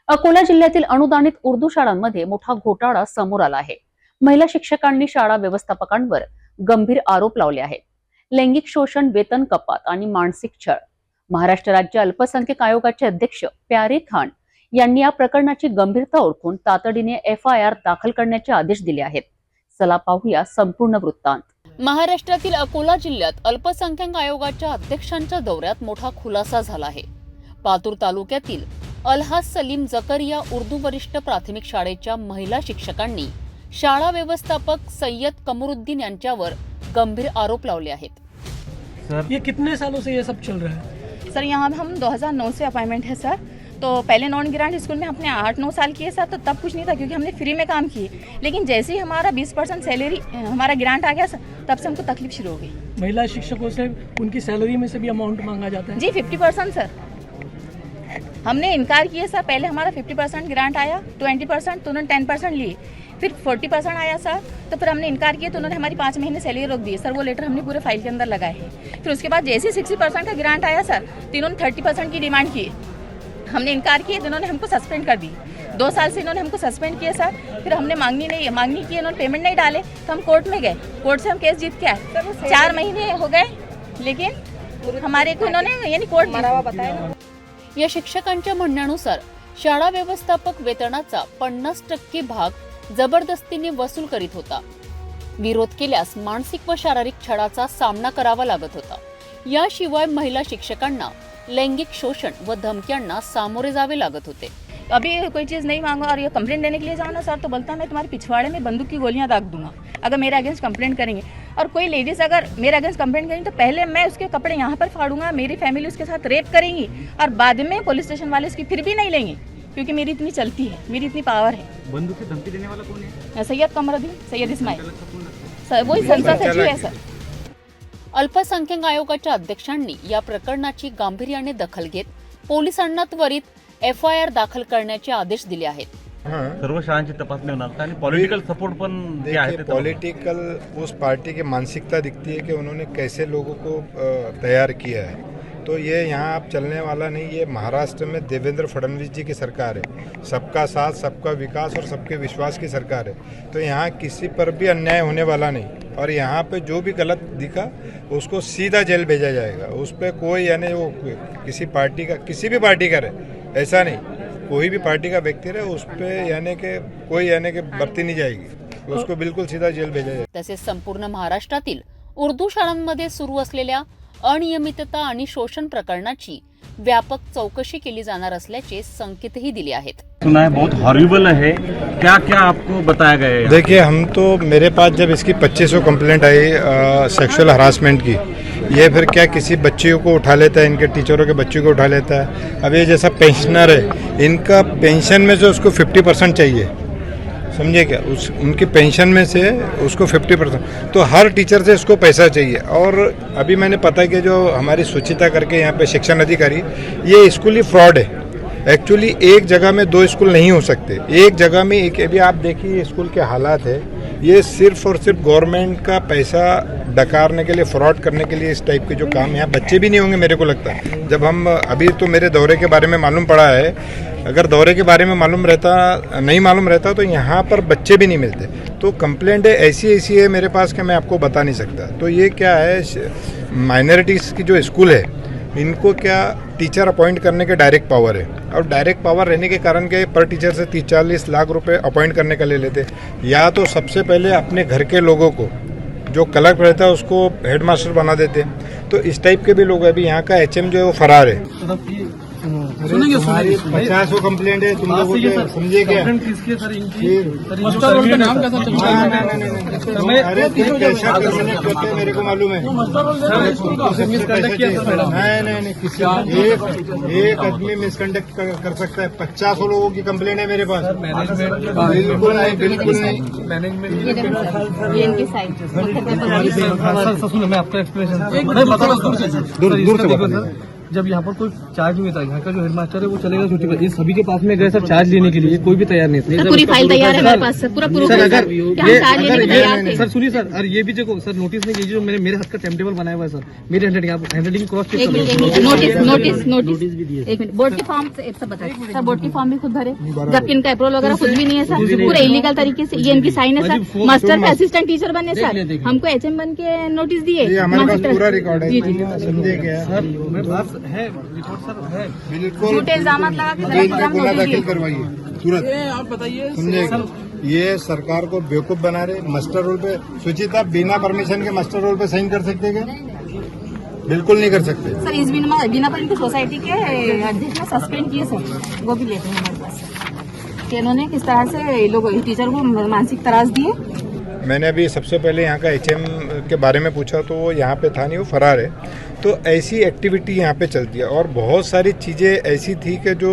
अकोला जिल्ह्यातील अनुदानित उर्दू शाळांमध्ये मोठा घोटाळा समोर आला आहे। महिला शिक्षकांनी शाळा व्यवस्थापकांवर गंभीर आरोप लावले आहेत। लैंगिक शोषण, वेतन कपात आणि मानसिक छळ। महाराष्ट्र राज्य अल्पसंख्याक आयोगाचे अध्यक्ष प्यारे खान यांनी या प्रकरणाची गंभीरता ओळखून तातडीने FIR दाखल करण्याचे आदेश दिले आहेत। चला पाहूया संपूर्ण वृत्तांत। महाराष्ट्रातील अकोला जिल्ह्यात अल्पसंख्याक आयोगाच्या अध्यक्षांच्या दौऱ्यात मोठा खुलासा झाला आहे। पातूर तालुक्यातील अलहाज सलीम जकरिया उर्दू वरिष्ठ प्राथमिक शाळेच्या महिला शिक्षकांनी शाळा व्यवस्थापक सय्यद कमरुद्दीन यांच्यावर गंभीर आरोप लावले आहेत। सर ये कितने सालों से ये सब चल रहा है? सर यहाँ हम 2009 से अपॉइंटमेंट है सर। तो पहले नॉन ग्रांट स्कूल में हमने 8-9 साल किए सर, तो तब कुछ नहीं था क्योंकि हमने फ्री में काम किए। लेकिन जैसे ही हमारा 20% सैलरी हमारा ग्रांट आ गया सर, तब से हमको तकलीफ शुरू हो गई। महिला शिक्षकों से उनकी सैलरी में से भी अमाउंट मांगा जाता है? जी 50% सर। हमने इनकार किया सर। पहले हमारा 50% ग्रांट आया, 20% तो उन्होंने 10% लिए, फिर 40% आया सर, तो फिर हमने इनकार किया तो उन्होंने हमारी 5 महीने सैलरी रोक दी सर। वो लेटर हमने पूरे फाइल के अंदर लगाए हैं। फिर उसके बाद जैसे 60% का ग्रांट आया सर, तो इन्होंने 30% की डिमांड की। हमने इनकार किया तो इन्होंने हमको सस्पेंड कर दी। 2 साल से इन्होंने हमको सस्पेंड किया सर। फिर हमने मांगनी की, इन्होंने पेमेंट नहीं डाले तो हम कोर्ट में गए। कोर्ट से हम केस जीत के आए। 4 महीने हो गए, लेकिन हमारे को इन्होंने यानी कोर्ट बताया। या शिक्षकांच्या म्हणण्यानुसार शाळा व्यवस्थापक वेतनाचा 50% भाग जबरदस्तीने वसूल करीत होता। विरोध केल्यास मानसिक व शारीरिक छळाचा सामना करावा लागत होता। याशिवाय महिला शिक्षकांना लैंगिक शोषण व धमक्यांना सामोरे जावे लागत होते। अभी कोई चीज़ नहीं मांगो और ये कंप्लेंट देने के लिए जाओ ना सर, तो बोलता मैं तुम्हारे पिछवाड़े में बंदूक की गोलियां दाग दूंगा अगर मेरे अगेंस्ट कंप्लेंट करेंगे। और कोई लेडीज़ अगर मेरे अगेंस्ट कंप्लेंट करेंगी तो पहले मैं उसके कपड़े यहाँ पर फाड़ूंगा, मेरी फैमिली उसके साथ रेप करेंगी और बाद में पुलिस स्टेशन वाले उसकी फिर भी नहीं लेंगे, क्योंकि मेरी इतनी चलती है, मेरी इतनी पावर है। बंदूक की धमकी देने वाला कौन है? सैयद कमरुद्दीन, सैयद इस्माइल सर, वही संसद सचिव है सर। अल्पसंख्याक आयोगाच्या अध्यक्षांनी या प्रकरणाची गांभीर्याने दखल घेत पोलिसांना त्वरित FIR दाखल करण्याचे आदेश दिले आहेत। सर्व शाळांची तपासणी होणार आणि पॉलिटिकल सपोर्ट पण जे आहे ते पॉलिटिकल उस पार्टी की मानसिकता दिखती है कि उन्होंने कैसे लोगों को तैयार किया है। तो ये यहाँ अब चलने वाला नहीं। ये महाराष्ट्र में देवेंद्र फडणवीस जी की सरकार है, सबका साथ, सबका विकास और सबके विश्वास की सरकार है। तो यहाँ किसी पर भी अन्याय होने वाला नहीं और यहाँ पे जो भी गलत दिखा उसको सीधा जेल भेजा जाएगा। उस पर कोई यानी वो किसी पार्टी का, किसी भी पार्टी का रहे, ऐसा नहीं, कोई भी पार्टी का व्यक्ति रहे उस पर यानी कि कोई यानी कि बरती नहीं जाएगी, उसको बिल्कुल सीधा जेल भेजा जाएगा। तसेच संपूर्ण महाराष्ट्रातील उर्दू शाळांमध्ये सुरू असलेल्या अनियमितता आणि शोषण प्रकरणाची व्यापक चौकशी केली जाणार असल्याचे संकेतही दिले आहेत। सुना है बहुत हॉरिबल है, क्या क्या आपको बताया गया है? देखिए, हम तो मेरे पास जब इसकी 2500 कंप्लेंट आई सेक्सुअल हरासमेंट की, ये फिर क्या किसी बच्चियों को उठा लेता है, इनके टीचरों के बच्चों को उठा लेता है। अब ये जैसा पेंशनर है, इनका पेंशन में से उसको 50% चाहिए, समझे क्या? उनकी पेंशन में से उसको 50%, तो हर टीचर से इसको पैसा चाहिए। और अभी मैंने पता कि जो हमारी सुचिता करके यहाँ पे शिक्षण अधिकारी, ये स्कूल ही फ्रॉड है। एक्चुअली एक जगह में 2 स्कूल नहीं हो सकते, एक जगह में एक। अभी आप देखिए स्कूल के हालात है, ये सिर्फ और सिर्फ गवर्नमेंट का पैसा डकारने के लिए, फ्रॉड करने के लिए इस टाइप के जो काम, यहाँ बच्चे भी नहीं होंगे मेरे को लगता है। जब हम अभी तो मेरे दौरे के बारे में मालूम पड़ा है, अगर दौरे के बारे में नहीं मालूम रहता तो यहाँ पर बच्चे भी नहीं मिलते। तो कंप्लेंट ऐसी है मेरे पास कि मैं आपको बता नहीं सकता। तो ये क्या है, माइनॉरिटीज़ की जो स्कूल है, इनको क्या टीचर अपॉइंट करने के डायरेक्ट पावर है, और डायरेक्ट पावर रहने के कारण के पर टीचर से 30-40 लाख रुपए अपॉइंट करने का ले लेते। या तो सबसे पहले अपने घर के लोगों को, जो क्लर्क रहता है उसको हेडमास्टर बना देते। तो इस टाइप के भी लोग, अभी यहाँ का HM जो है वो फरार है। सुनेंगे 50 कंप्लेंट है, तुम लोगों को समझे क्या? मास्टर रोल का नाम कैसा चलता है? अरे कैसा करते हैं मेरे को मालूम है। नहीं, किसी एक आदमी मिसकंडक्ट कर सकता है। 50 लोगों की कंप्लेंट है मेरे पास। बिल्कुल नहीं। मैं आपका एक्सप्लेनेशन दूर से जब यहाँ पर कोई चार्ज नहीं था, यहाँ का जो हेडमास्टर है वो चलेगा छुट्टी पर, इस सभी के पास में गए सर चार्ज लेने के लिए, कोई भी तैयार नहीं था। सर पूरी फाइल तैयार है हमारे पास सर, पूरा प्रूफ सर है अगर सर, कि हम चार्ज लेने के तैयार थे। सर सुनिए सर, और ये भी देखो सर नोटिस में ये जो मेरे हाथ का टाइम टेबल बनाया हुआ है सर, मेरी हैंडराइटिंग क्रॉस चेक एक मिनट करो। नोटिस एक मिनट, बोर्ड के फॉर्म सब बताइए सर, बोर्ड के फॉर्म भी खुद भरे, जबकि इनका अप्रूवल वगैरह कुछ भी नहीं है सर, पूरे इलीगल तरीके से। ये इनकी साइन है सर, मास्टर के असिस्टेंट टीचर बने सर, हमको HM बन के नोटिस दिए, हमारे पास पूरा रिकॉर्ड है। जी जी समझे क्या सर मेरे पास है रिपोर्ट सर, है बिल्कुल झूठे इल्जाम लगा के गलत इल्जाम गुना नोटिस दाखिल दिए। करवाइए तुरंत। आप बताइए समझे ये सरकार को बेवकूफ बना रहे। मास्टर रोल पे सुचिता बिना परमिशन के मास्टर रोल पे साइन कर सकते क्या? बिल्कुल नहीं कर सकते। सर इस बिना पर इनको सोसाइटी के अध्यक्ष ने सस्पेंड किए सर, वो भी लेते हैं हमारे पास कि इन्होंने किस तरह से लोग टीचर को मानसिक त्रास दिए। मैंने अभी सबसे पहले यहाँ का HM के बारे में पूछा तो वो यहाँ पे था नहीं, वो फरार है। तो ऐसी एक्टिविटी यहाँ पे चलती है और बहुत सारी चीज़ें ऐसी थी कि जो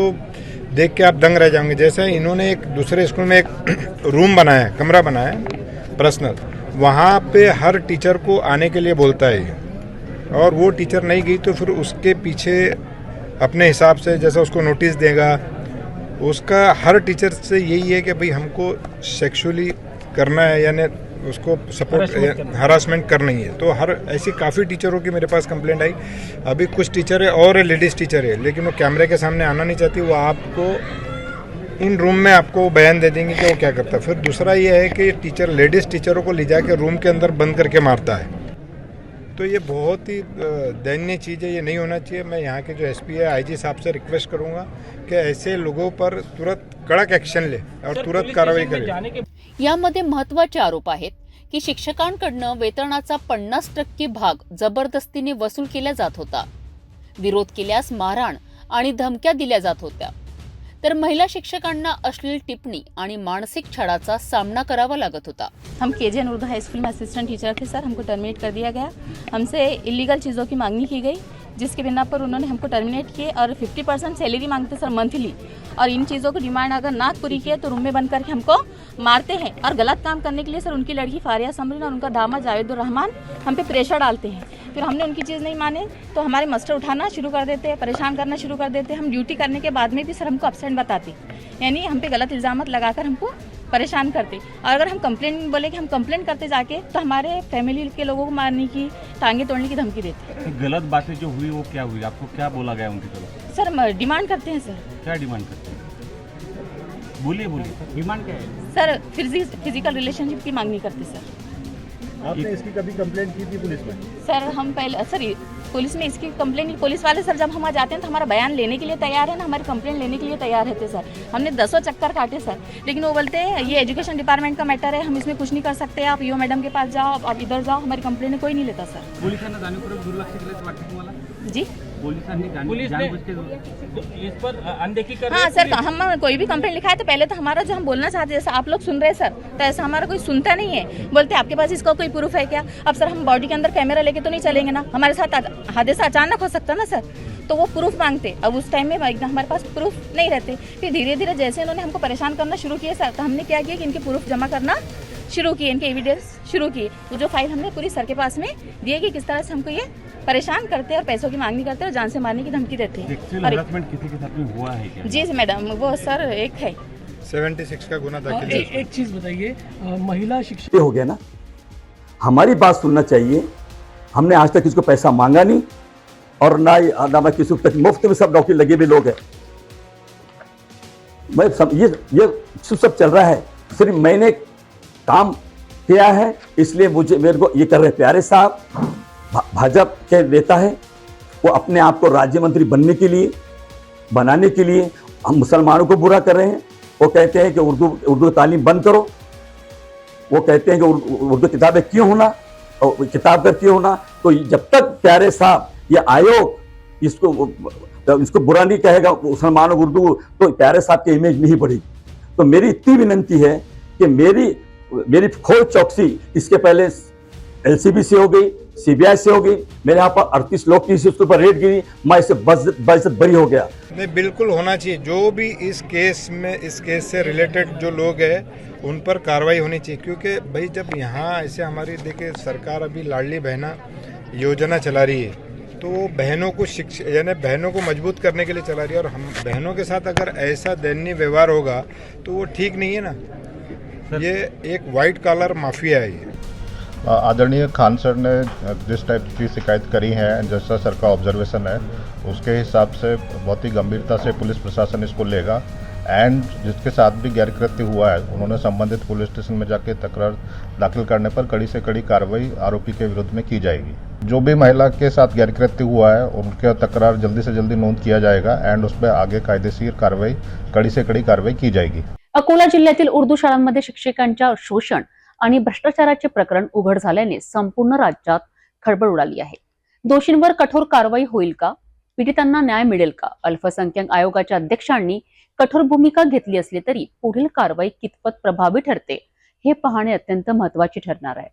देख के आप दंग रह जाओगे। जैसे इन्होंने एक दूसरे स्कूल में एक रूम बनाया है, कमरा बनाया है पर्सनल, वहाँ पे हर टीचर को आने के लिए बोलता है और वो टीचर नहीं गई तो फिर उसके पीछे अपने हिसाब से जैसा उसको नोटिस देगा। उसका हर टीचर से यही है कि भाई हमको सेक्सुअली करना है, यानी उसको सपोर्ट हरासमेंट करना ही है। तो हर ऐसी काफ़ी टीचरों की मेरे पास कंप्लेंट आई। अभी कुछ टीचर है और लेडीज़ टीचर है, लेकिन वो कैमरे के सामने आना नहीं चाहती। वो आपको इन रूम में आपको बयान दे देंगे कि वो क्या करता है। फिर दूसरा ये है कि टीचर लेडीज़ टीचरों को ले जाके रूम के अंदर बंद करके मारता है। तो ये बहुत ही दयनीय चीज़ है, ये नहीं होना चाहिए। मैं यहाँ के जो SP है IG साहब से रिक्वेस्ट करूँगा कि ऐसे लोगों पर तुरंत कड़क एक्शन ले और तुरंत कार्रवाई करे। यामध्ये महत्त्वाचे आरोप आहेत की शिक्षकांकडनं वेतनाचा 50% भाग जबरदस्तीने वसूल केला जात होता, विरोध केल्यास मारहाण आणि धमक्या दिल्या जात होत्या, तर महिला शिक्षकांना अश्लील टिप्पणी आणि मानसिक छळाचा सामना करावा लागत होता। हम KJN उर्दू हाई स्कूल में असिस्टेंट टीचर थे सर, हमको टर्मिनेट कर दिया गया। हमसे इलीगल चीज़ों की मांगनी की गई, जिसके बिना पर उन्होंने हमको टर्मिनेट किए और 50% सैलरी मांगते सर मंथली। और इन चीज़ों की डिमांड अगर ना पूरी किए तो रूम में बंद करके हमको मारते हैं। और गलत काम करने के लिए सर उनकी लड़की फारिया समरीन और उनका दामाद जावेदुर रहमान हम पे प्रेशर डालते हैं। फिर हमने उनकी चीज़ नहीं माने तो हमारे मास्टर उठाना शुरू कर देते हैं, परेशान करना शुरू कर देते हैं। हम ड्यूटी करने के बाद में भी सर हमको एब्सेंट बताते, यानी हम पे गलत इल्ज़ाम लगाकर हमको परेशान करते। और अगर हम कंप्लेंट बोले कि हम कंप्लेंट करते जाके तो हमारे फैमिली के लोगों को मारने की, टांगे तोड़ने की धमकी देते। तो गलत बातें जो हुई वो क्या हुई, आपको क्या बोला गया उनकी तरफ? सर डिमांड करते हैं सर। क्या डिमांड करते हैं? बोलिए डिमांड क्या है? सर फिजिकल रिलेशनशिप की मांगनी करते सर। आपने इसकी कभी कंप्लेंट की थी पुलिस में? सर हम पहले सर पुलिस में इसकी कंप्लेंट, पुलिस वाले सर जब हम वहाँ जाते हैं तो हमारा बयान लेने के लिए तैयार है ना, हमारी कंप्लेंट लेने के लिए तैयार रहते सर। हमने 10 चक्कर काटे सर, लेकिन वो बोलते हैं ये एजुकेशन डिपार्टमेंट का मैटर है, हम इसमें कुछ नहीं कर सकते, आप ईओ मैडम के पास जाओ, आप इधर जाओ, हमारी कंप्लेंट कोई नहीं लेता सर। पोलिसांना जाणीवपूर्वक दुर्लक्ष केल्याचं वाटतं तुम्हाला? जी पोलिसांनी इस पर अनदेखी कर हाँ सर, हम कोई भी कंप्लेंट लिखा है तो पहले तो हमारा जो हम बोलना चाहते हैं, जैसे आप लोग सुन रहे हैं सर, तो ऐसा हमारा कोई सुनता नहीं है। बोलते आपके पास इसका कोई प्रूफ है क्या? अब सर हम बॉडी के अंदर कैमरा लेके तो नहीं चलेंगे ना, हमारे साथ हादसा अचानक हो सकता ना सर, तो वो प्रूफ मांगते। अब उस टाइम में एकदम हमारे पास प्रूफ नहीं रहते। फिर धीरे धीरे जैसे इन्होंने हमको परेशान करना शुरू किया सर, तो हमने क्या किया कि इनके प्रूफ जमा करना शुरू किए, इनके एविडेंस शुरू किए। वो जो फाइल हमने पूरी सर के पास में दिए कि किस तरह से हमको ये परेशान करते हैं और पैसों की मांगनी करते हैं और जान से मारने की धमकी देते हैं। सेक्सुअल हरासमेंट किसी के साथ में हुआ है क्या? जी मैडम, वो सर एक है 76 का गुना दाखिल है। एक चीज़ बताइए, महिला शिक्षक हो गया ना, हमारी बात सुनना चाहिए। हमने आज तक किसको पैसा मांगा नहीं और ना मैं किसी तक मुफ्त में सब नौकरी लगे हुए लोग हैं। मैं ये सब चल रहा है, सिर्फ मैंने काम किया है इसलिए मेरे को ये कर रहे हैं। प्यारे साहब भाजपा के नेता है, वो अपने आप को राज्य मंत्री बनाने के लिए हम मुसलमानों को बुरा कर रहे हैं। वो कहते हैं कि उर्दू तालीम बंद करो, वो कहते हैं कि उर्दू किताबें क्यों होना, और किताब का क्यों होना। तो जब तक प्यारे साहब ये आयोग इसको बुरा नहीं कहेगा मुसलमानों को उर्दू, तो प्यारे साहब की इमेज नहीं बढ़ेगी। तो मेरी इतनी विनंती है कि मेरी खोज चौकसी इसके पहले LCB से हो गई, CBI से हो गई। मेरे यहाँ पर 38 लोग की उसके ऊपर रेड गिरी, मैं इससे बजत बरी हो गया। नहीं, बिल्कुल होना चाहिए। जो भी इस केस से रिलेटेड जो लोग हैं उन पर कार्रवाई होनी चाहिए। क्योंकि भाई जब यहाँ ऐसे हमारी देखिए सरकार अभी लाडली बहना योजना चला रही है, तो वो बहनों को शिक्षा यानी बहनों को मजबूत करने के लिए चला रही है। और हम बहनों के साथ अगर ऐसा दयनीय व्यवहार होगा तो वो ठीक नहीं है ना। ये एक वाइट कॉलर माफिया है ये। आदरणीय खान सर ने जिस टाइप की शिकायत करी है, जैसा सर का ऑब्जर्वेशन है, उसके हिसाब से बहुत ही गंभीरता से पुलिस प्रशासन इसको लेगा। एंड जिसके साथ भी गैरकृत्य हुआ है, उन्होंने संबंधित पुलिस स्टेशन में जाके तकरार दाखिल करने पर कड़ी से कड़ी कार्रवाई आरोपी के विरुद्ध में की जाएगी। जो भी महिला के साथ गैरकृत्य हुआ है, उनका तकरार जल्दी से जल्दी नोंद किया जाएगा एंड उस पर आगे कायदेशीर कार्रवाई, कड़ी से कड़ी कार्रवाई की जाएगी। अकोला जिल्ह्यातील उर्दू शाळांमध्ये शिक्षकांच्या शोषण आणि भ्रष्टाचाराचे प्रकरण उघड झाल्याने संपूर्ण राज्यात खळबळ उडाली आहे। दोषींवर कठोर कारवाई होईल का? पीडितांना न्याय मिळेल का? अल्पसंख्याक आयोगाच्या अध्यक्षांनी कठोर भूमिका घेतली असली तरी पुढील कारवाई कितपत प्रभावी ठरते हे पाहणे अत्यंत महत्त्वाचे ठरणार आहे।